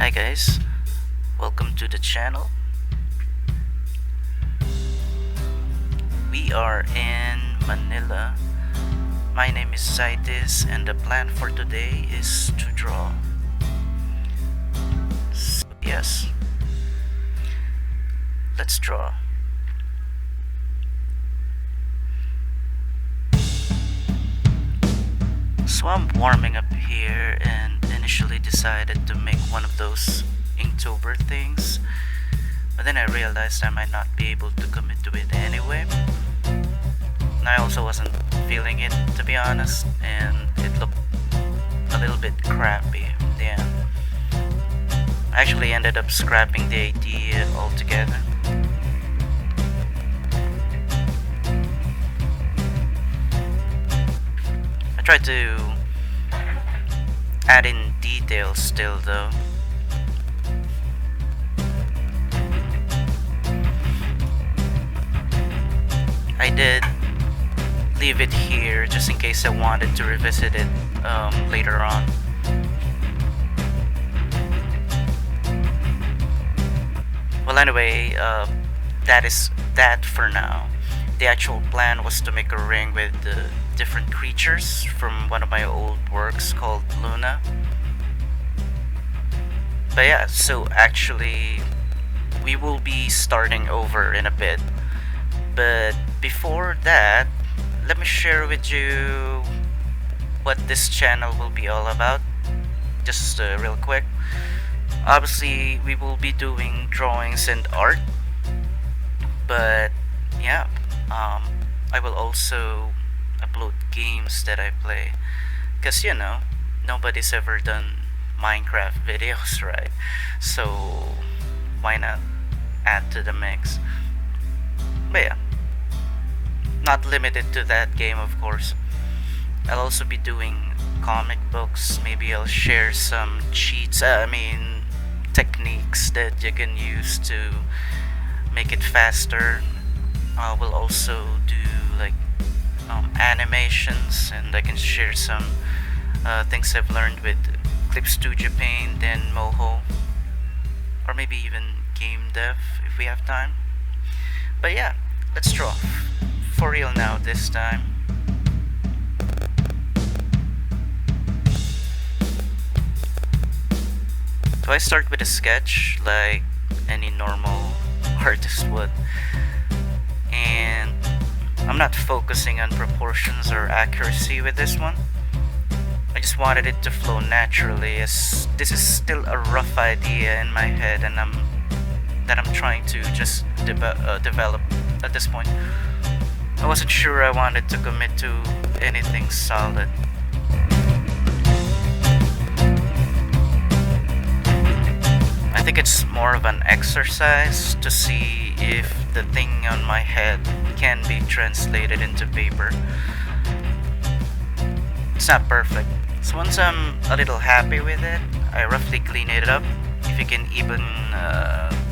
Hi guys, welcome to the channel. We are in Manila. My name is Zitis and the plan for today is to draw. So yes, let's draw. So I'm warming up here and initially decided to make one of those Inktober things, but then I realized I might not be able to commit to it anyway. And I also wasn't feeling it, to be honest, and it looked a little bit crappy in the end. I actually ended up scrapping the idea altogether. I tried to add in details still though. I did leave it here just in case I wanted to revisit it later on. Well, anyway, that is that for now. The actual plan was to make a ring with different creatures from one of my old works called Luna. But yeah, so actually, we will be starting over in a bit. But before that, let me share with you what this channel will be all about. Just real quick. Obviously, we will be doing drawings and art. But yeah, I will also upload games that I play. Because nobody's ever done Minecraft videos, right? So why not add to the mix? But yeah, not limited to that game, of course. I'll also be doing comic books. Maybe I'll share some cheats, techniques that you can use to make it faster. We'll also do like animations, and I can share some things I've learned with Clip Studio Paint and Moho, or maybe even game dev if we have time. But yeah, let's draw. For real now this time. So I start with a sketch like any normal artist would. And I'm not focusing on proportions or accuracy with this one. I just wanted it to flow naturally, as this is still a rough idea in my head and I'm trying to just develop at this point. I wasn't sure I wanted to commit to anything solid. I think it's more of an exercise to see if the thing on my head can be translated into paper. It's not perfect. So once I'm a little happy with it, I roughly clean it up. If you can even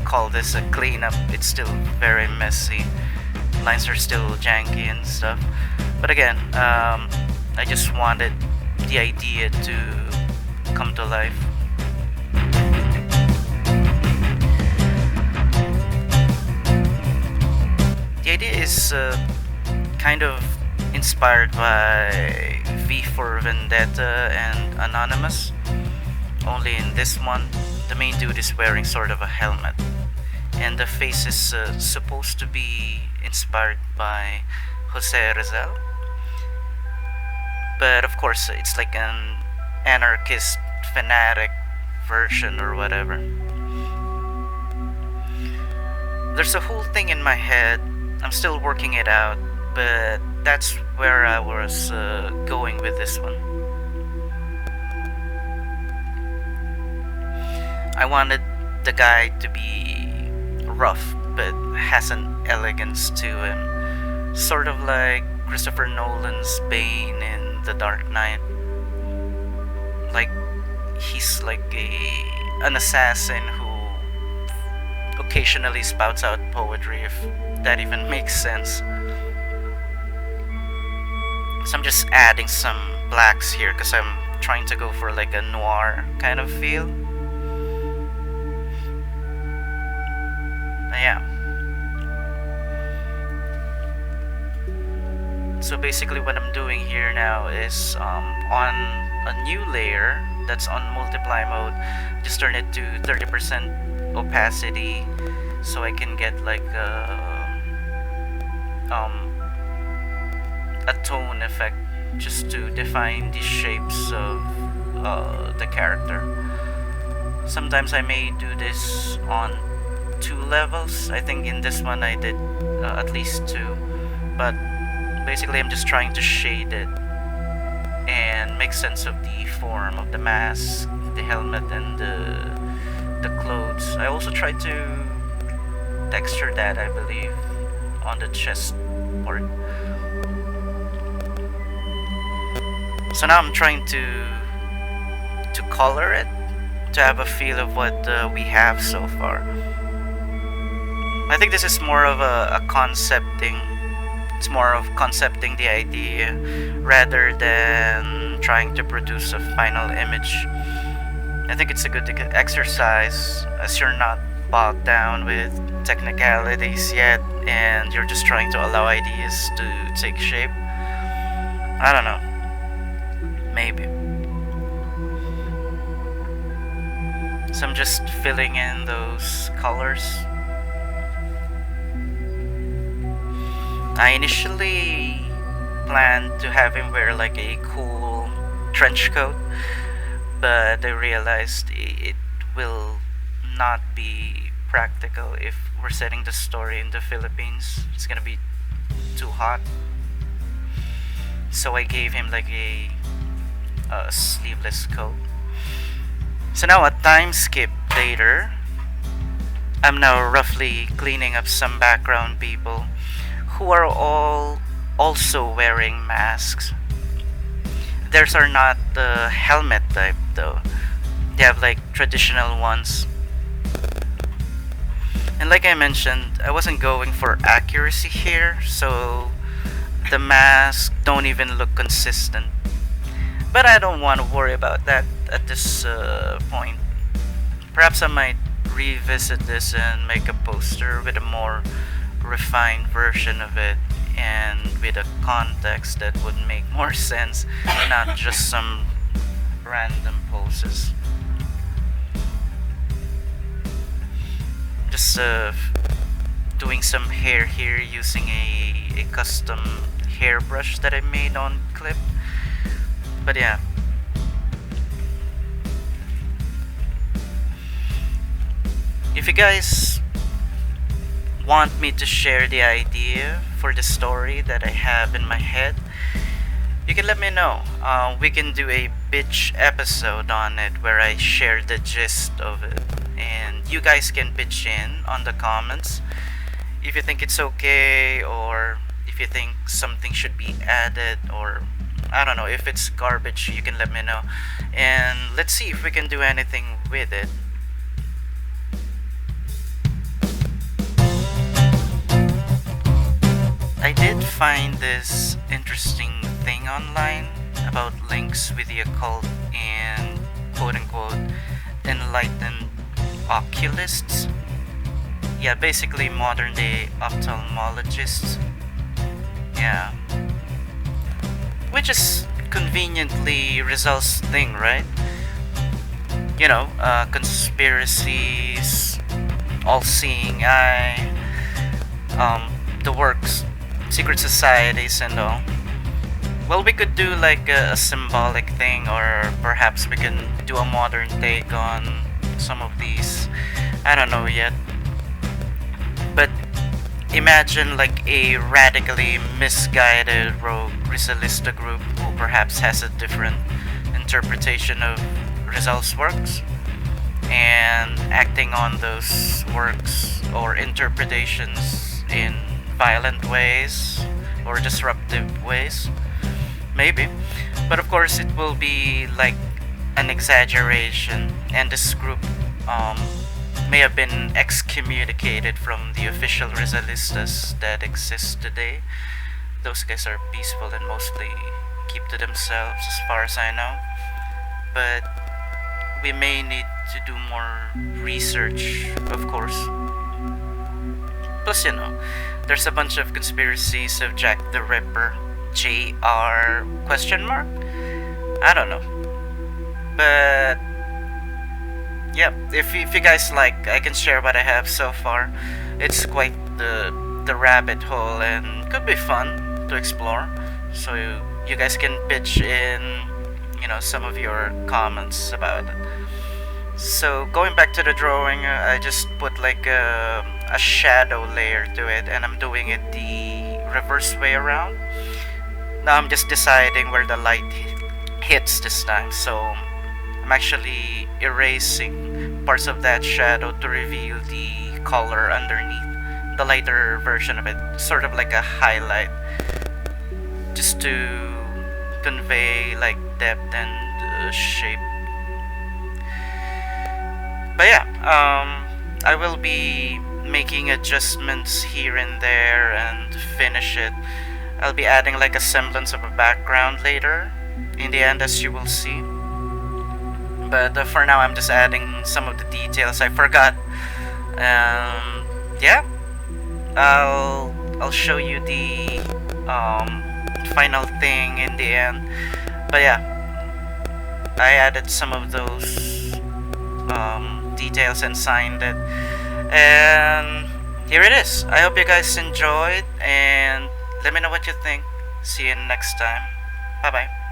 call this a cleanup, it's still very messy. Lines are still janky and stuff. But again, I just wanted the idea to come to life. The idea is kind of inspired by V for Vendetta and Anonymous. Only in this one, the main dude is wearing sort of a helmet. And the face is supposed to be inspired by Jose Rizal. But of course, it's like an anarchist fanatic version or whatever. There's a whole thing in my head. I'm still working it out, but that's where I was going with this one. I wanted the guy to be rough, but has an elegance to him. Sort of like Christopher Nolan's Bane in The Dark Knight. Like, he's like an assassin who occasionally spouts out poetry, if that even makes sense. So I'm just adding some blacks here because I'm trying to go for like a noir kind of feel. Yeah. So basically what I'm doing here now is on a new layer that's on multiply mode, just turn it to 30% opacity so I can get like a tone effect just to define the shapes of the character. Sometimes I may do this on 2 levels. I think in this one I did at least 2, but basically I'm just trying to shade it and make sense of the form of the mask, the helmet, and the clothes. I also tried to texture that, I believe, on the chest part. So now I'm trying to color it to have a feel of what we have so far. I think this is more of a concepting. It's more of concepting the idea rather than trying to produce a final image. I think it's a good exercise as you're not bogged down with technicalities yet and you're just trying to allow ideas to take shape. I don't know. Maybe. So I'm just filling in those colors. I initially planned to have him wear like a cool trench coat, but I realized it will not be practical if we're setting the story in the Philippines. It's gonna be too hot. So I gave him like a sleeveless coat. So now a time skip later, I'm now roughly cleaning up some background people who are all also wearing masks. Theirs are not the helmet type though. They have like traditional ones. And like I mentioned, I wasn't going for accuracy here, so the masks don't even look consistent. But I don't want to worry about that at this point. Perhaps I might revisit this and make a poster with a more refined version of it and with a context that would make more sense, not just some random poses. Just doing some hair here using a custom hairbrush that I made on clip. But yeah. If you guys want me to share the idea for the story that I have in my head, you can let me know. We can do a bitch episode on it where I share the gist of it. And you guys can pitch in on the comments if you think it's okay, or if you think something should be added, or I don't know, if it's garbage, you can let me know. And let's see if we can do anything with it. I did find this interesting thing online about links with the occult and quote-unquote enlightened oculists. Yeah, basically modern day ophthalmologists. Yeah. Which is conveniently Rizal's thing, right? You know, conspiracies, all-seeing eye, the works, secret societies and all. Well, we could do like a symbolic thing, or perhaps we can do a modern take on some of these. I don't know yet. But imagine like a radically misguided rogue Rizalista group who perhaps has a different interpretation of Rizal's works and acting on those works or interpretations in violent ways or disruptive ways. Maybe. But of course it will be like an exaggeration, and this group may have been excommunicated from the official Rizalistas that exist today. Those guys are peaceful and mostly keep to themselves as far as I know. But we may need to do more research, of course. Plus, there's a bunch of conspiracies of Jack the Ripper. JR question mark? I don't know. But yeah, if you guys like, I can share what I have so far. It's quite the rabbit hole and could be fun to explore. So you guys can pitch in, some of your comments about it. So going back to the drawing, I just put like a shadow layer to it, and I'm doing it the reverse way around. Now I'm just deciding where the light hits this time. So I'm actually erasing parts of that shadow to reveal the color underneath, the lighter version of it, sort of like a highlight, just to convey like depth and shape. But yeah, I will be making adjustments here and there and finish it. I'll be adding like a semblance of a background later in the end, as you will see. But for now, I'm just adding some of the details I forgot. Yeah, I'll show you the final thing in the end. But yeah, I added some of those details and signed it, and here it is. I hope you guys enjoyed, and let me know what you think. See you next time. Bye bye.